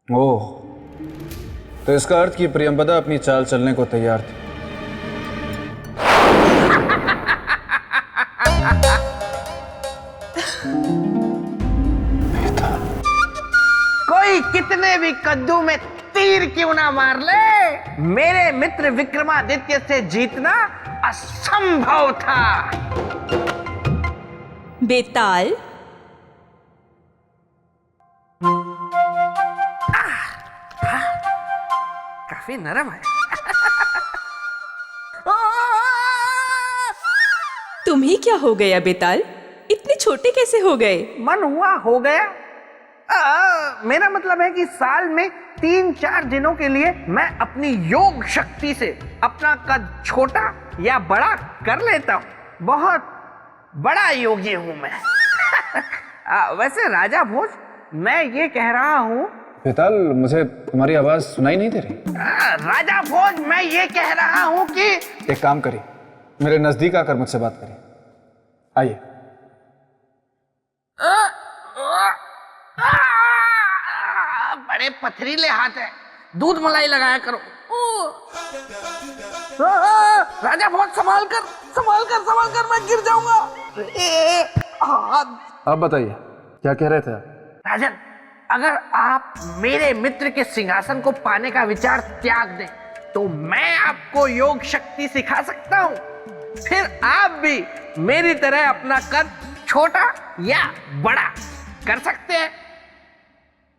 ओह, तो इसका अर्थ कि प्रियंवदा अपनी चाल चलने को तैयार थी। कोई कितने भी कद्दू में तीर क्यों ना मार ले, मेरे मित्र विक्रमादित्य से जीतना असंभव था। बेताल, काफी नरम है। तुम्हें क्या हो गया बेताल? इतने छोटे कैसे हो गए? मन हुआ हो गया। मेरा मतलब है कि साल में 3-4 दिनों के लिए मैं अपनी योग शक्ति से अपना कद छोटा या बड़ा कर लेता हूँ। बहुत बड़ा योगी हूँ मैं। वैसे राजा भोज, मैं ये कह रहा हूँ। बेताल, मुझे तुम्हारी आवाज सुनाई नहीं दे रही। राजा भोज, मैं ये कह रहा हूँ कि एक काम करिए, मेरे नजदीक आकर मुझसे बात करिए। आइए। बड़े पथरीले हाथ है, दूध मलाई लगाया करो। राजा बहुत संभाल कर मैं गिर जाऊंगा। आप बताइए, क्या कह रहे थे आप? राजन, अगर आप मेरे मित्र के सिंहासन को पाने का विचार त्याग दें तो मैं आपको योग शक्ति सिखा सकता हूँ। फिर आप भी मेरी तरह अपना कद छोटा या बड़ा कर सकते हैं।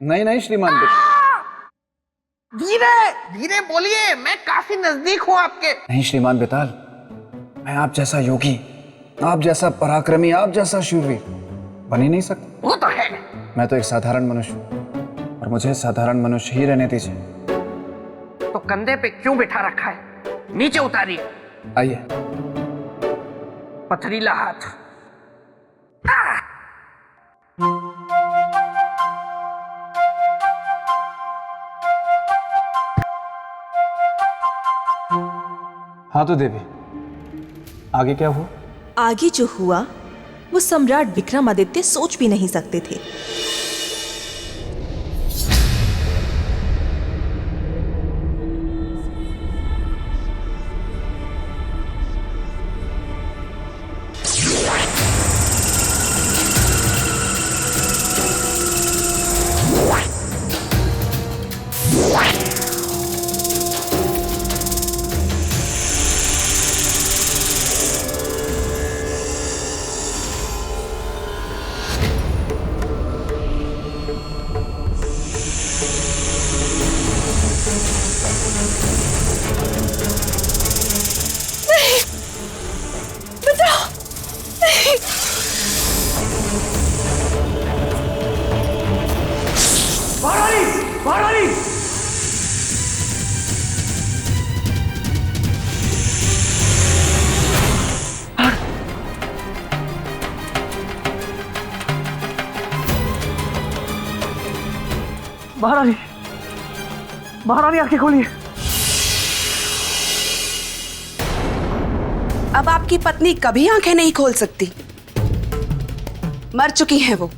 नहीं नहीं श्रीमान। धीरे धीरे बोलिए, मैं काफी नजदीक हूँ आपके। नहीं श्रीमान बेताल, मैं आप जैसा योगी, आप जैसा पराक्रमी, आप जैसा शूरवीर बन ही नहीं सकता। वो तो है। मैं तो एक साधारण मनुष्य हूँ और मुझे साधारण मनुष्य ही रहने दीजिए। तो कंधे पे क्यों बिठा रखा है? नीचे उतारिए। आइए। पथरीला हाथ। हाँ तो देवी, आगे क्या हुआ? आगे जो हुआ वो सम्राट विक्रमादित्य सोच भी नहीं सकते थे। महारानी आंखें खोलिए। अब आपकी पत्नी कभी आंखें नहीं खोल सकती, मर चुकी हैं वो।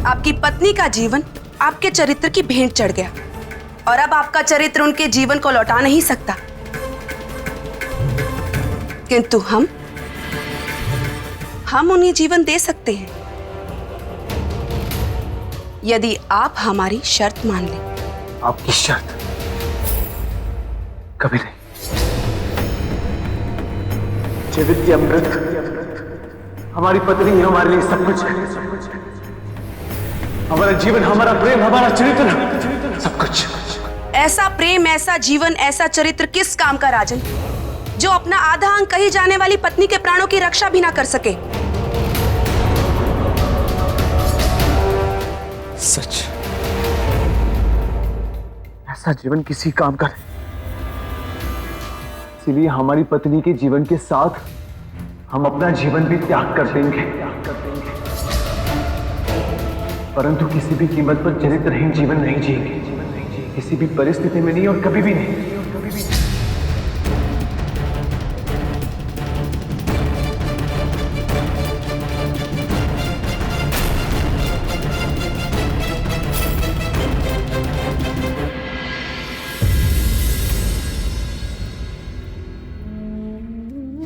आपकी पत्नी का जीवन आपके चरित्र की भेंट चढ़ गया और अब आपका चरित्र उनके जीवन को लौटा नहीं सकता। किंतु हम उन्हें जीवन दे सकते हैं यदि आप हमारी शर्त मान लें। आपकी शर्त? कभी नहीं। जीवित या मृत, हमारी पत्नी ही हमारे लिए सब कुछ है। हमारा जीवन, हमारा प्रेम, हमारा चरित्र, सब कुछ। ऐसा प्रेम, ऐसा जीवन, ऐसा चरित्र किस काम का राजन, जो अपना आधा अंग कही जाने वाली पत्नी के प्राणों की रक्षा भी ना कर सके। सच, ऐसा जीवन किसी काम का नहीं। इसीलिए हमारी पत्नी के जीवन के साथ हम अपना जीवन भी त्याग कर देंगे, परंतु किसी भी कीमत पर चरित्रहीन जीवन नहीं जिएंगे। किसी भी परिस्थिति में नहीं और कभी भी नहीं।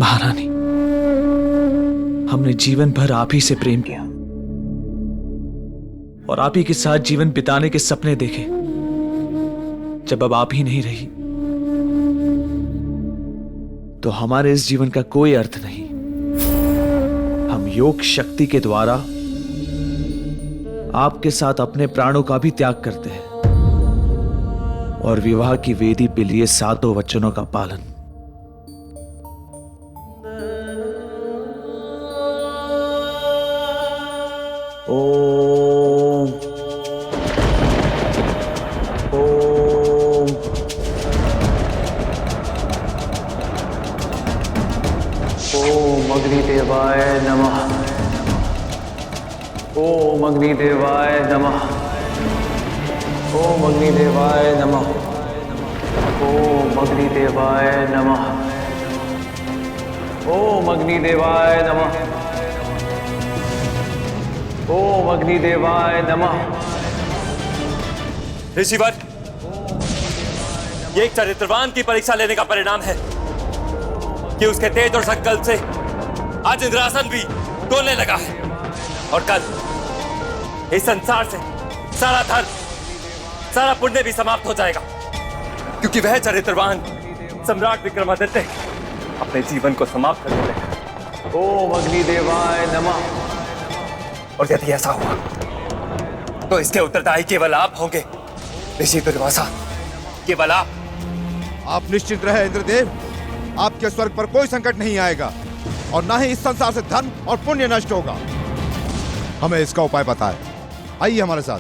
महारानी, हमने जीवन भर आप ही से प्रेम किया और आप ही के साथ जीवन बिताने के सपने देखे। जब अब आप ही नहीं रही तो हमारे इस जीवन का कोई अर्थ नहीं। हम योग शक्ति के द्वारा आपके साथ अपने प्राणों का भी त्याग करते हैं और विवाह की वेदी पे लिए 7 वचनों का पालन। ओम ओम ओम अग्निदेवाय नमः। ओम अग्निदेवाय नमः। ओम अग्निदेवाय नमः। ओम अग्निदेवाय नमः। ओम अग्निदेवाय नमः। ओम अग्निदेवाय नमः। ऋषिवर, ये एक चरित्रवान की परीक्षा लेने का परिणाम है कि उसके तेज और संकल्प से आज इंद्रासन भी डोलने लगा है और कल इस संसार से सारा धर्म, सारा पुण्य भी समाप्त हो जाएगा, क्योंकि वह चरित्रवान सम्राट विक्रमादित्य अपने जीवन को समाप्त करने लगा। ओम अग्निदेवाय नमः। और यदि ऐसा हुआ तो इसके उत्तरदायी केवल आप होंगे ऋषि दुर्वासा, केवल आप। आप निश्चिंत रहे इंद्रदेव, आपके स्वर्ग पर कोई संकट नहीं आएगा और ना ही इस संसार से धर्म और पुण्य नष्ट होगा। हमें इसका उपाय पता है, आइए हमारे साथ।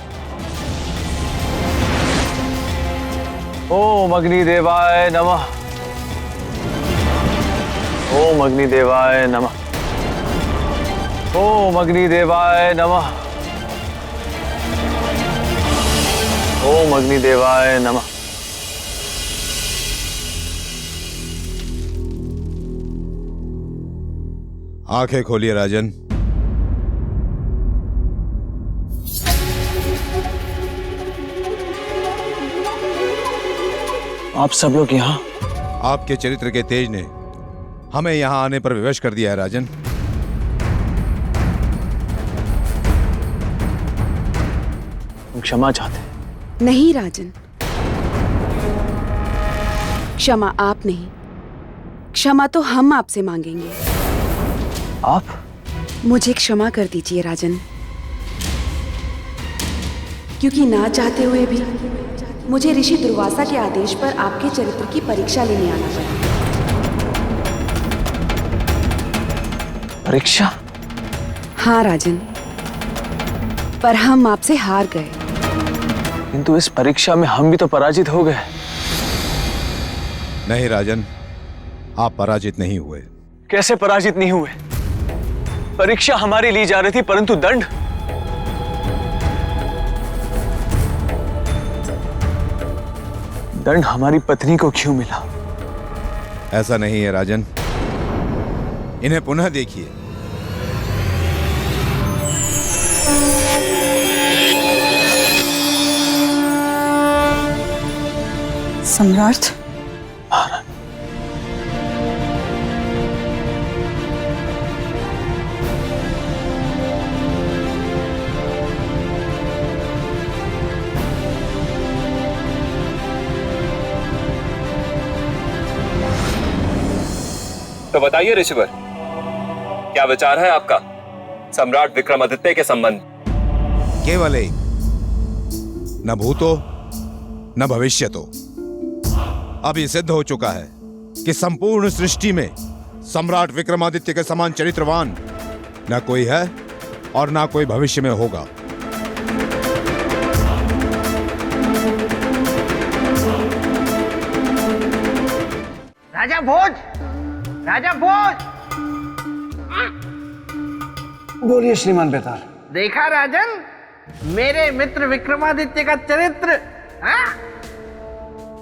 ओम अग्निदेवाय नमः। ओम अग्निदेवाय नमः। ओम अग्निदेवाय नमः। ओम अग्निदेवाय नमः। आंखें खोलिए राजन। आप सब लोग यहाँ? आपके चरित्र के तेज ने हमें यहाँ आने पर विवश कर दिया है राजन। हम क्षमा चाहते हैं। नहीं राजन, क्षमा आप नहीं, क्षमा तो हम आपसे मांगेंगे। आप? मुझे क्षमा कर दीजिए राजन, क्योंकि ना चाहते हुए भी मुझे ऋषि दुर्वासा के आदेश पर आपके चरित्र की परीक्षा लेने आना पड़ा। परीक्षा? हाँ राजन, पर हम आपसे हार गए। किंतु इस परीक्षा में हम भी तो पराजित हो गए। नहीं राजन, आप पराजित नहीं हुए। कैसे पराजित नहीं हुए? परीक्षा हमारी ली जा रही थी, परंतु दंड? दंड हमारी पत्नी को क्यों मिला? ऐसा नहीं है राजन, इन्हें पुनः देखिए। सम्राट, तो बताइए ऋषिवर, क्या विचार है आपका सम्राट विक्रमादित्य के संबंध? केवल एक, न भूतो न भविष्यतो। अब ये सिद्ध हो चुका है कि संपूर्ण सृष्टि में सम्राट विक्रमादित्य के समान चरित्रवान न कोई है और ना कोई भविष्य में होगा। राजा भोज, राजा भोज। बोलिए श्रीमान बेताल। देखा राजन, मेरे मित्र विक्रमादित्य का चरित्र। हाँ?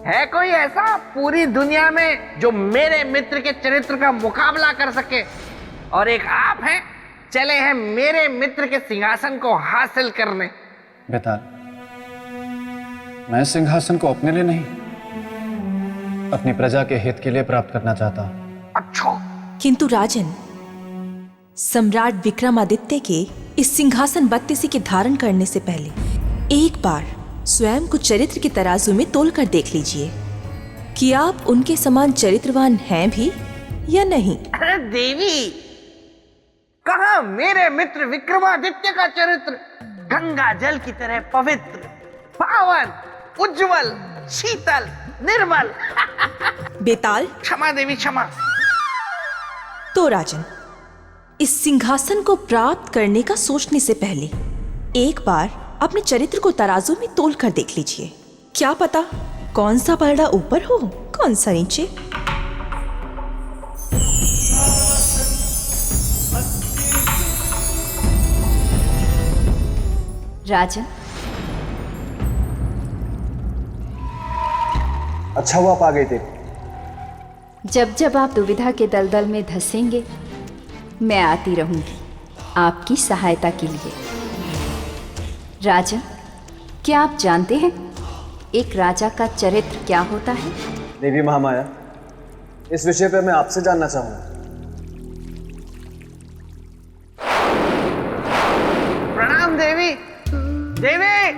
है कोई ऐसा पूरी दुनिया में जो मेरे मित्र के चरित्र का मुकाबला कर सके? और एक आप हैं, चले हैं मेरे मित्र के सिंहासन को हासिल करने। बेताल, मैं सिंहासन को अपने लिए नहीं, अपनी प्रजा के हित के लिए प्राप्त करना चाहता हूं। अच्छा, किंतु राजन, सम्राट विक्रमादित्य के इस सिंहासन बत्तीसी के धारण करने से पहले एक बार स्वयं को चरित्र के तराजू में तोल कर देख लीजिए कि आप उनके समान चरित्रवान हैं भी या नहीं। अरे देवी, कहा मेरे मित्र विक्रमादित्य का चरित्र गंगा जल की तरह पवित्र, पावन, उज्जवल, शीतल, निर्मल। बेताल, क्षमा देवी, क्षमा। तो राजन, इस सिंहासन को प्राप्त करने का सोचने से पहले एक बार अपने चरित्र को तराजू में तोल कर देख लीजिए। क्या पता कौन सा पलड़ा ऊपर हो, कौन सा नीचे। राजन, अच्छा हुआ आप आ गए थे। जब जब आप दुविधा के दलदल में धंसेंगे, मैं आती रहूंगी आपकी सहायता के लिए। राजन, क्या आप जानते हैं एक राजा का चरित्र क्या होता है? देवी महामाया, इस विषय पर मैं आपसे जानना चाहूंगा। प्रणाम देवी। देवी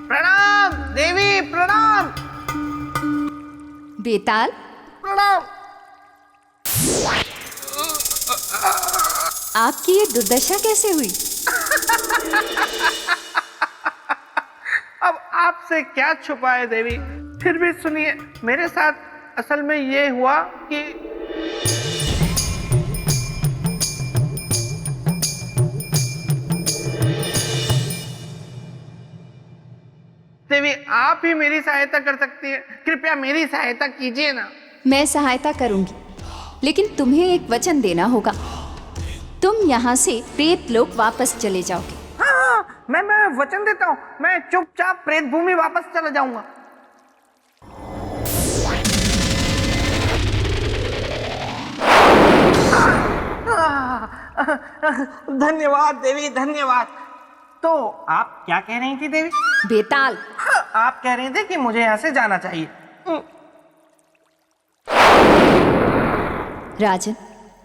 प्रणाम, देवी प्रणाम। बेताल, प्रणाम। आपकी ये दुर्दशा कैसे हुई? अब आपसे क्या छुपाए देवी, फिर भी सुनिए। मेरे साथ असल में ये हुआ कि देवी, आप ही मेरी सहायता कर सकती है। कृपया मेरी सहायता कीजिए ना। मैं सहायता करूंगी, लेकिन तुम्हें एक वचन देना होगा। तुम यहाँ से प्रेत लोक वापस चले जाओगे। हाँ, मैं वचन देता हूँ, मैं चुपचाप प्रेत भूमि वापस चला जाऊंगा। धन्यवाद देवी, धन्यवाद। तो आप क्या कह रही थी देवी? बेताल, हाँ, आप कह रहे थे कि मुझे यहाँ से जाना चाहिए। राजन,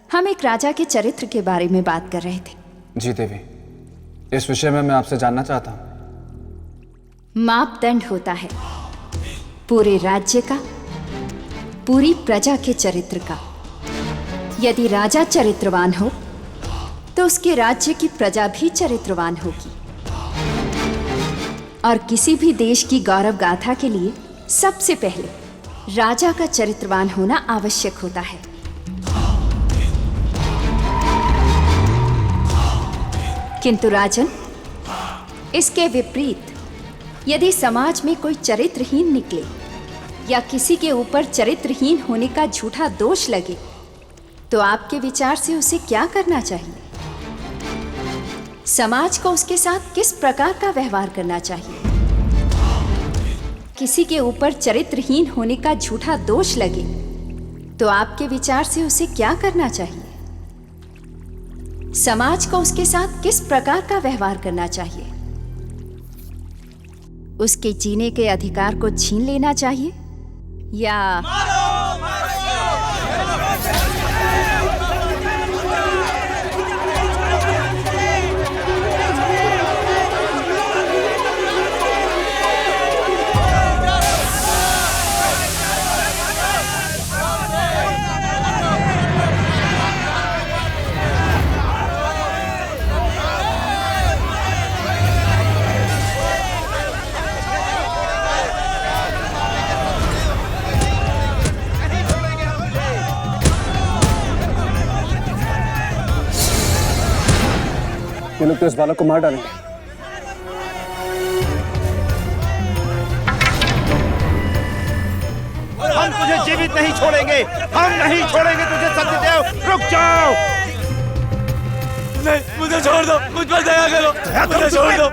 हम एक राजा के चरित्र के बारे में बात कर रहे थे। जी देवी, इस विषय में मैं आपसे जानना चाहता हूँ। मापदंड होता है पूरे राज्य का, पूरी प्रजा के चरित्र का। यदि राजा चरित्रवान हो तो उसके राज्य की प्रजा भी चरित्रवान होगी। और किसी भी देश की गौरव गाथा के लिए सबसे पहले राजा का चरित्रवान होना आवश्यक होता है। किंतु राजन, इसके विपरीत यदि समाज में कोई चरित्रहीन निकले या किसी के ऊपर चरित्रहीन होने का झूठा दोष लगे, तो आपके विचार से उसे क्या करना चाहिए? समाज को उसके साथ किस प्रकार का व्यवहार करना चाहिए? किसी के ऊपर चरित्रहीन होने का झूठा दोष लगे तो आपके विचार से उसे क्या करना चाहिए? समाज को उसके साथ किस प्रकार का व्यवहार करना चाहिए? उसके जीने के अधिकार को छीन लेना चाहिए या ये लोग तो इस बालक को मार डालेंगे। हम तुझे जीवित नहीं छोड़ेंगे, हम नहीं छोड़ेंगे तुझे सत्यदेव। रुक जाओ। नहीं, मुझे छोड़ दो, मुझ पर दया करो, मुझे छोड़ दो,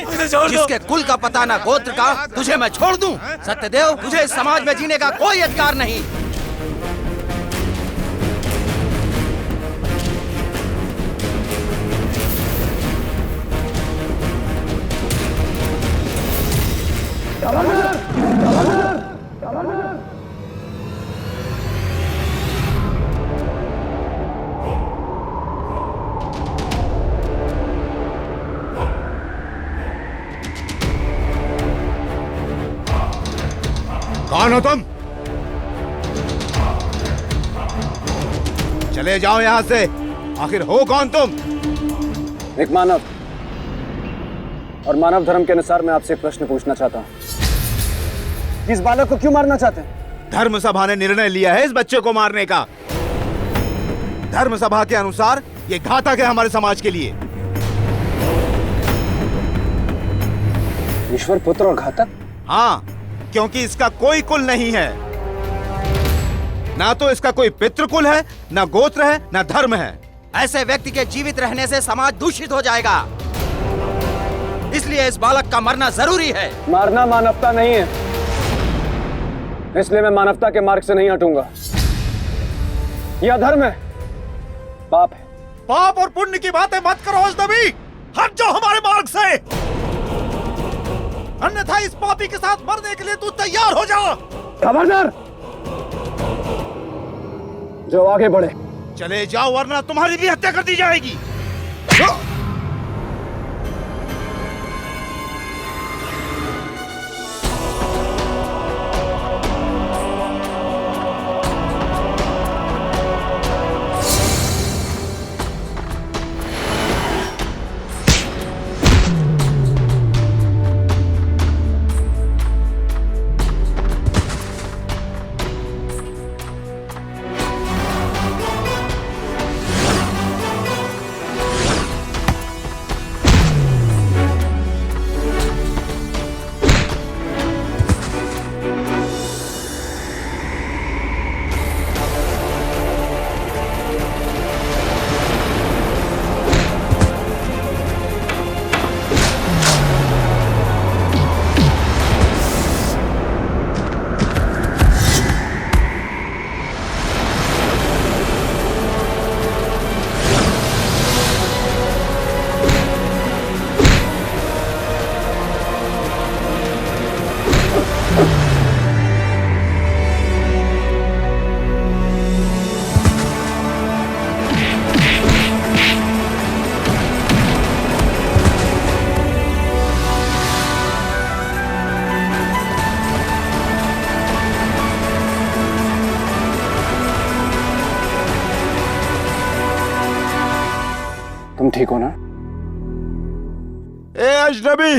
मुझे छोड़ दो। जिसके कुल का पता ना गोत्र का, तुझे मैं छोड़ दूं? सत्यदेव, तुझे इस समाज में जीने का कोई अधिकार नहीं। कौन हो तुम? चले जाओ यहां से। आखिर हो कौन तुम? एक मानव, और मानव धर्म के अनुसार मैं आपसे एक प्रश्न पूछना चाहता हूं। इस बालक को क्यों मारना चाहते हैं? धर्म सभा ने निर्णय लिया है इस बच्चे को मारने का। धर्म सभा के अनुसार ये घातक है हमारे समाज के लिए। ईश्वर पुत्र और घातक? हाँ, क्योंकि इसका कोई कुल नहीं है। ना तो इसका कोई पितृकुल है, ना गोत्र है, ना धर्म है। ऐसे व्यक्ति के जीवित रहने से समाज दूषित हो जाएगा, इसलिए इस बालक का मरना जरूरी है। मारना मानवता नहीं है, इसलिए मैं मानवता के मार्ग से नहीं हटूंगा। यह अधर्म है, पाप है। पाप और पुण्य की बातें मत करो अजनबी, हट जाओ हमारे मार्ग से, अन्यथा इस पापी के साथ मरने के लिए तू तैयार हो जा। खबरदार, जो आगे बढ़े। चले जाओ वरना तुम्हारी भी हत्या कर दी जाएगी। तुम ठीक हो ना? ए अजनबी,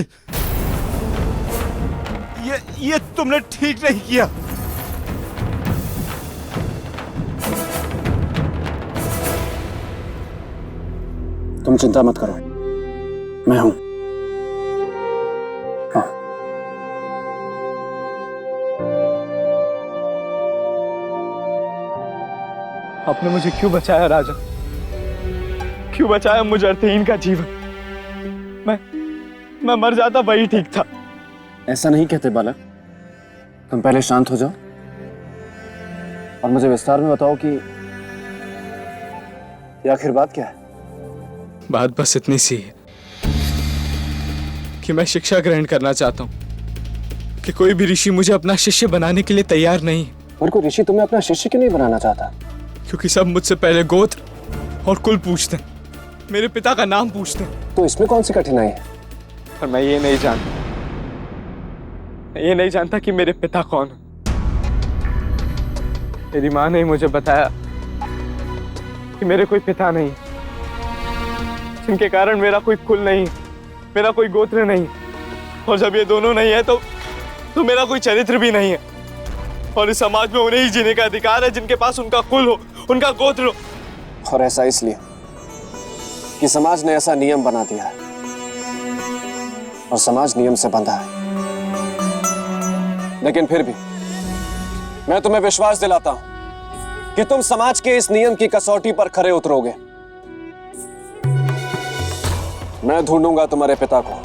ये तुमने ठीक नहीं किया। तुम चिंता मत करो, मैं हूं। हाँ। आपने मुझे क्यों बचाया राजन? क्यों बचाया मुझे अर्थहीन का जीवन? मैं मर जाता वही ठीक था। ऐसा नहीं कहते बालक, तुम पहले शांत हो जाओ और मुझे विस्तार में बताओ कि ये आखिर बात क्या है? बात बस इतनी सी है कि मैं शिक्षा ग्रहण करना चाहता हूँ कि कोई भी ऋषि मुझे अपना शिष्य बनाने के लिए तैयार नहीं है। और कोई ऋषि तुम्हें अपना शिष्य क्यों नहीं बनाना चाहता? क्योंकि सब मुझसे पहले गोत्र और कुल पूछते हैं, मेरे पिता का नाम पूछते हैं। तो इसमें कौन सी कठिनाई है? और मैं ये नहीं जानता कि मेरे पिता कौन है। मेरी माँ ने मुझे बताया कि मेरे कोई पिता नहीं, जिनके कारण मेरा कोई कुल नहीं, मेरा कोई गोत्र नहीं। और जब ये दोनों नहीं है तो मेरा कोई चरित्र भी नहीं है। और इस समाज में उन्हें ही जीने का अधिकार है जिनके पास उनका कुल हो, उनका गोत्र हो। और ऐसा इसलिए कि समाज ने ऐसा नियम बना दिया है और समाज नियम से बंधा है। लेकिन फिर भी मैं तुम्हें विश्वास दिलाता हूं कि तुम समाज के इस नियम की कसौटी पर खरे उतरोगे। मैं ढूंढूंगा तुम्हारे पिता को